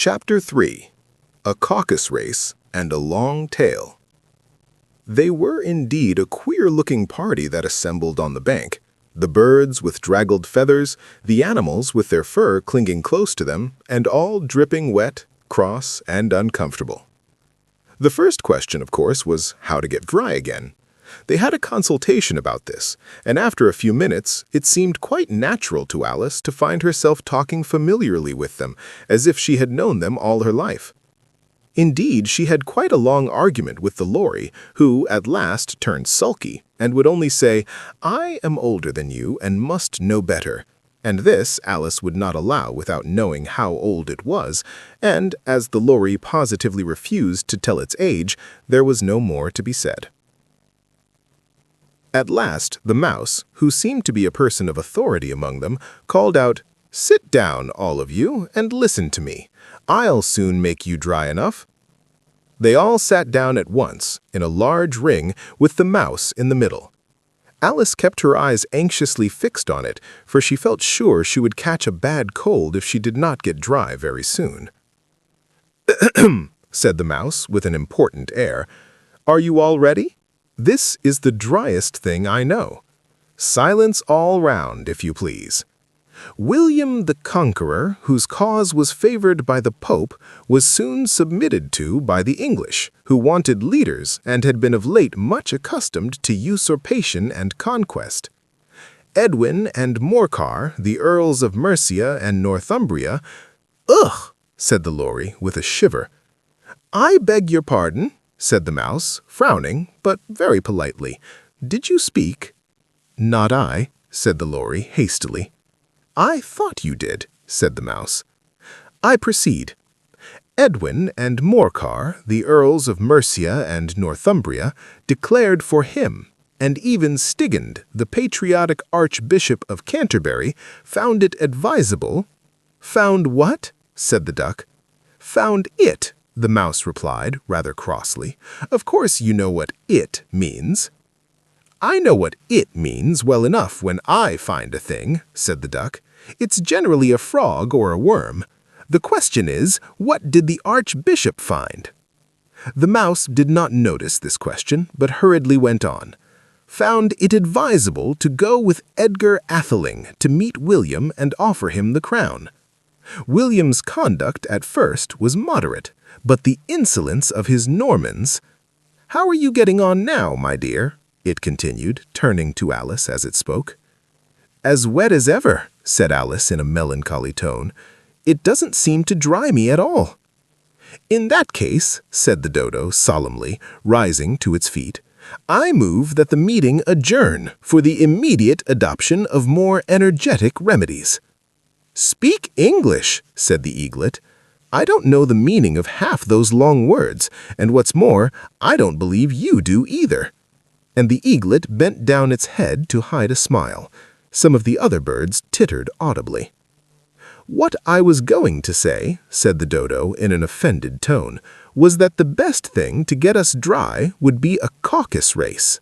Chapter 3. A Caucus-Race and a Long Tail. They were indeed a queer-looking party that assembled on the bank. The birds with draggled feathers, the animals with their fur clinging close to them, and all dripping wet, cross, and uncomfortable. The first question, of course, was how to get dry again. They had a consultation about this, and after a few minutes, it seemed quite natural to Alice to find herself talking familiarly with them, as if she had known them all her life. Indeed, she had quite a long argument with the Lory, who at last turned sulky, and would only say, "I am older than you and must know better." And this Alice would not allow without knowing how old it was, and as the Lory positively refused to tell its age, there was no more to be said. At last, the mouse, who seemed to be a person of authority among them, called out, "Sit down, all of you, and listen to me. I'll soon make you dry enough." They all sat down at once, in a large ring, with the mouse in the middle. Alice kept her eyes anxiously fixed on it, for she felt sure she would catch a bad cold if she did not get dry very soon. "Ahem," said the mouse, with an important air. "Are you all ready? This is the driest thing I know. Silence all round, if you please. William the Conqueror, whose cause was favored by the Pope, was soon submitted to by the English, who wanted leaders and had been of late much accustomed to usurpation and conquest. Edwin and Morcar, the Earls of Mercia and Northumbria—" "Ugh!" said the Lory, with a shiver. "I beg your pardon," said the mouse, frowning, but very politely. "Did you speak?" "Not I," said the Lory, hastily. "I thought you did," said the mouse. "I proceed. Edwin and Morcar, the Earls of Mercia and Northumbria, declared for him, and even Stigand, the patriotic Archbishop of Canterbury, found it advisable—" "Found what?" said the duck. "Found it," the mouse replied, rather crossly. "Of course you know what it means." "I know what it means well enough when I find a thing," said the duck. "It's generally a frog or a worm. The question is, what did the Archbishop find?" The mouse did not notice this question, but hurriedly went on. "Found it advisable to go with Edgar Atheling to meet William and offer him the crown. William's conduct at first was moderate, but the insolence of his Normans— How are you getting on now, my dear?" it continued, turning to Alice as it spoke. "As wet as ever," said Alice in a melancholy tone. "It doesn't seem to dry me at all." "In that case," said the dodo solemnly, rising to its feet, "I move that the meeting adjourn for the immediate adoption of more energetic remedies." "Speak English," said the eaglet. "I don't know the meaning of half those long words, and what's more, I don't believe you do either." And the eaglet bent down its head to hide a smile. Some of the other birds tittered audibly. "What I was going to say," said the dodo in an offended tone, "was that the best thing to get us dry would be a caucus race."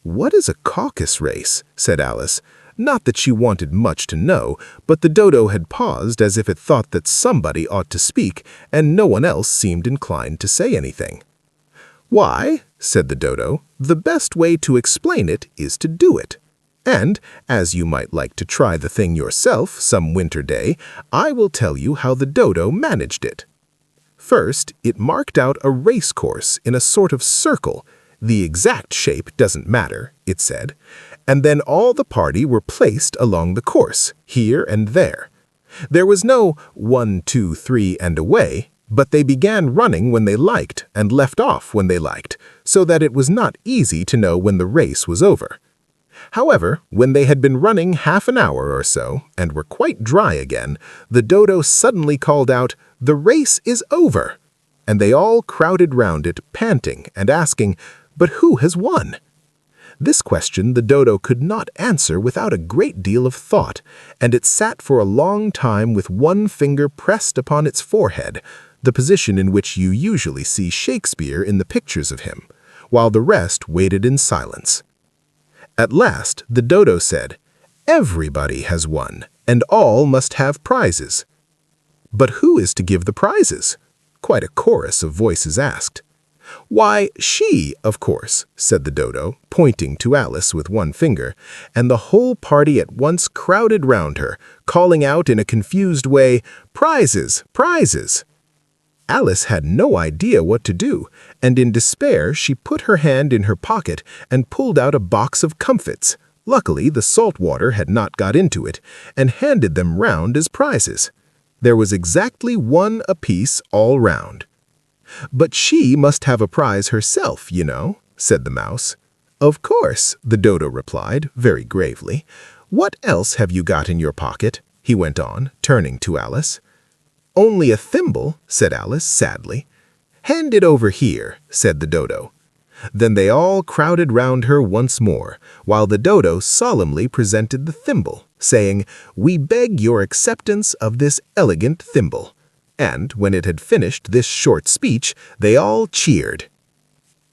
"What is a caucus race?" said Alice. Not that she wanted much to know, but the dodo had paused as if it thought that somebody ought to speak, and no one else seemed inclined to say anything. "Why," said the dodo, "the best way to explain it is to do it. And, as you might like to try the thing yourself some winter day, I will tell you how the dodo managed it. First, it marked out a race course in a sort of circle. The exact shape doesn't matter, it said. And then all the party were placed along the course, here and there. There was no 1, 2, 3, and away, but they began running when they liked and left off when they liked, so that it was not easy to know when the race was over. However, when they had been running half an hour or so, and were quite dry again, the dodo suddenly called out, 'The race is over!' And they all crowded round it, panting and asking, 'But who has won?' This question the dodo could not answer without a great deal of thought, and it sat for a long time with one finger pressed upon its forehead, the position in which you usually see Shakespeare in the pictures of him, while the rest waited in silence. At last the dodo said, "Everybody has won, and all must have prizes." "But who is to give the prizes?" Quite a chorus of voices asked. "Why, she, of course," said the dodo, pointing to Alice with one finger, and the whole party at once crowded round her, calling out in a confused way, "Prizes! Prizes!" Alice had no idea what to do, and in despair she put her hand in her pocket and pulled out a box of comfits. Luckily, the salt water had not got into it, and handed them round as prizes. There was exactly one apiece all round. "But she must have a prize herself, you know," said the mouse. "Of course," the dodo replied, very gravely. "What else have you got in your pocket?" he went on, turning to Alice. "Only a thimble," said Alice sadly. "Hand it over here," said the dodo. Then they all crowded round her once more, while the dodo solemnly presented the thimble, saying, "We beg your acceptance of this elegant thimble." And when it had finished this short speech, they all cheered.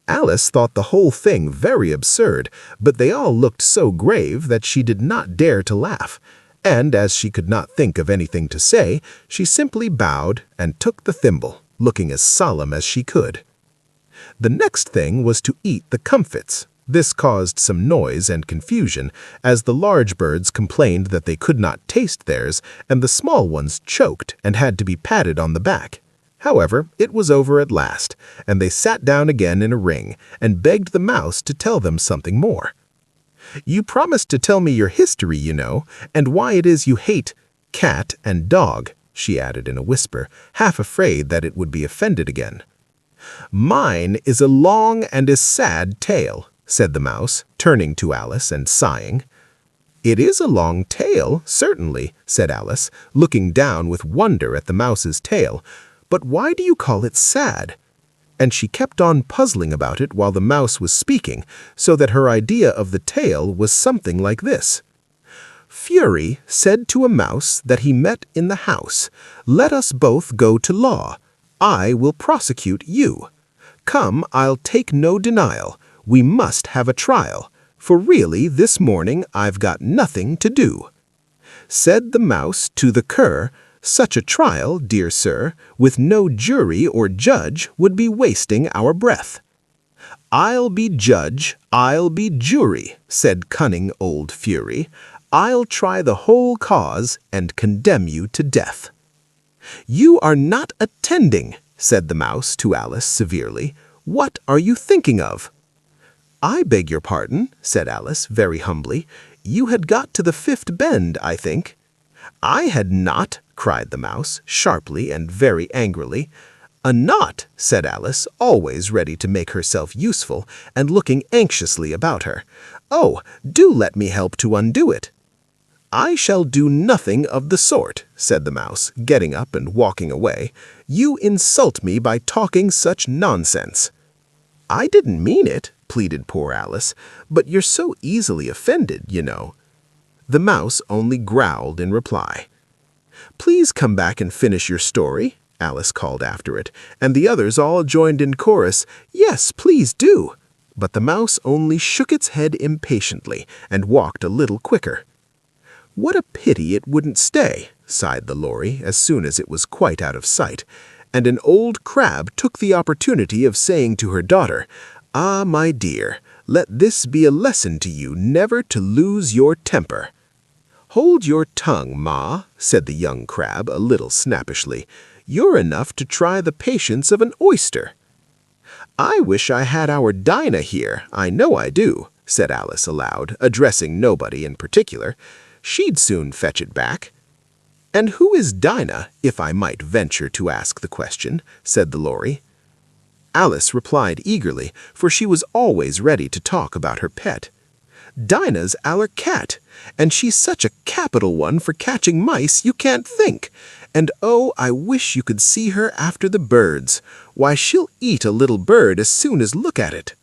Alice thought the whole thing very absurd, but they all looked so grave that she did not dare to laugh, and as she could not think of anything to say, she simply bowed and took the thimble, looking as solemn as she could. The next thing was to eat the comfits. This caused some noise and confusion, as the large birds complained that they could not taste theirs, and the small ones choked and had to be patted on the back. However, it was over at last, and they sat down again in a ring and begged the mouse to tell them something more. "You promised to tell me your history, you know, and why it is you hate cat and dog," she added in a whisper, half afraid that it would be offended again. "Mine is a long and a sad tale," said the mouse, turning to Alice and sighing. "It is a long tale, certainly," said Alice, looking down with wonder at the mouse's tail. "But why do you call it sad?" And she kept on puzzling about it while the mouse was speaking, so that her idea of the tale was something like this. "Fury said to a mouse that he met in the house, 'Let us both go to law. I will prosecute you. Come, I'll take no denial. We must have a trial, for really this morning I've got nothing to do.' Said the mouse to the cur, 'Such a trial, dear sir, with no jury or judge would be wasting our breath.' 'I'll be judge, I'll be jury,' said cunning old Fury. 'I'll try the whole cause and condemn you to death.' 'You are not attending,' said the mouse to Alice severely. 'What are you thinking of?' 'I beg your pardon,' said Alice very humbly. 'You had got to the fifth bend, I think.' 'I had not,' cried the mouse, sharply and very angrily. 'A knot,' said Alice, always ready to make herself useful, and looking anxiously about her. 'Oh, do let me help to undo it.' 'I shall do nothing of the sort,' said the mouse, getting up and walking away. 'You insult me by talking such nonsense.' 'I didn't mean it,' pleaded poor Alice, 'but you're so easily offended, you know.' The mouse only growled in reply. 'Please come back and finish your story,' Alice called after it, and the others all joined in chorus, 'Yes, please do.' But the mouse only shook its head impatiently and walked a little quicker. 'What a pity it wouldn't stay,' sighed the lory as soon as it was quite out of sight, and an old crab took the opportunity of saying to her daughter, 'Ah, my dear, let this be a lesson to you never to lose your temper.' 'Hold your tongue, Ma,' said the young crab a little snappishly. 'You're enough to try the patience of an oyster.' 'I wish I had our Dinah here, I know I do,' said Alice aloud, addressing nobody in particular. 'She'd soon fetch it back.' 'And who is Dinah, if I might venture to ask the question?' said the lory. Alice replied eagerly, for she was always ready to talk about her pet. 'Dinah's our cat, and she's such a capital one for catching mice you can't think. And oh, I wish you could see her after the birds. Why, she'll eat a little bird as soon as look at it.'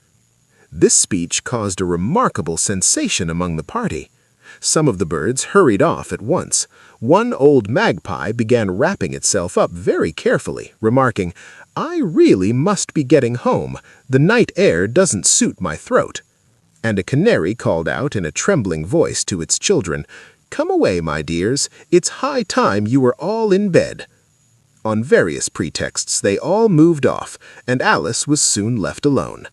This speech caused a remarkable sensation among the party. Some of the birds hurried off at once. One old magpie began wrapping itself up very carefully, remarking, 'I really must be getting home. The night air doesn't suit my throat.' And a canary called out in a trembling voice to its children, 'Come away, my dears. It's high time you were all in bed.' On various pretexts, they all moved off, and Alice was soon left alone.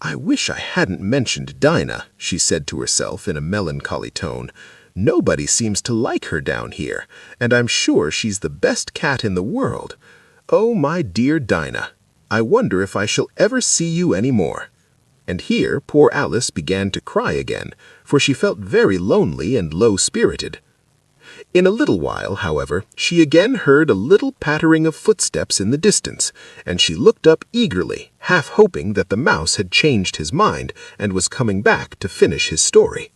"I wish I hadn't mentioned Dinah," she said to herself in a melancholy tone. "Nobody seems to like her down here, and I'm sure she's the best cat in the world. Oh, my dear Dinah, I wonder if I shall ever see you any more." And here poor Alice began to cry again, for she felt very lonely and low-spirited. In a little while, however, she again heard a little pattering of footsteps in the distance, and she looked up eagerly, half hoping that the mouse had changed his mind and was coming back to finish his story.